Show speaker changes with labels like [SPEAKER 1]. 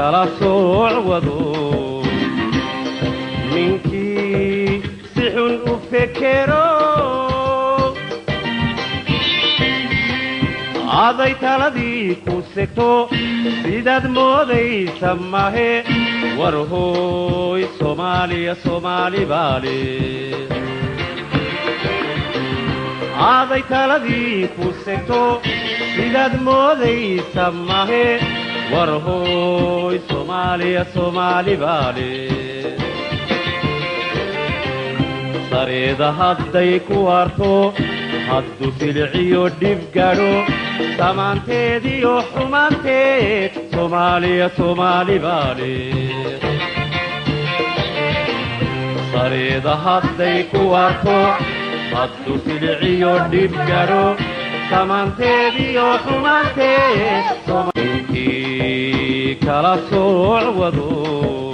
[SPEAKER 1] kala socwado ninkii si xun u fekero aday taladii ku segto sidaad moodaysa mahe war hooy Soomaaliya Soomaali baale aday taladii ku segto sidaad moodaysa mahe war hooy Soomaaliya Soomaali baale sareeda hadday ku arto haddu silciyo dhib garo samaanteediyo xumaanteed Soomaaliya Soomaali baale sareeda hadday ku arto haddu silciyo dhib garo samaanteediyo xumaanteed Soomaaliya kala socwado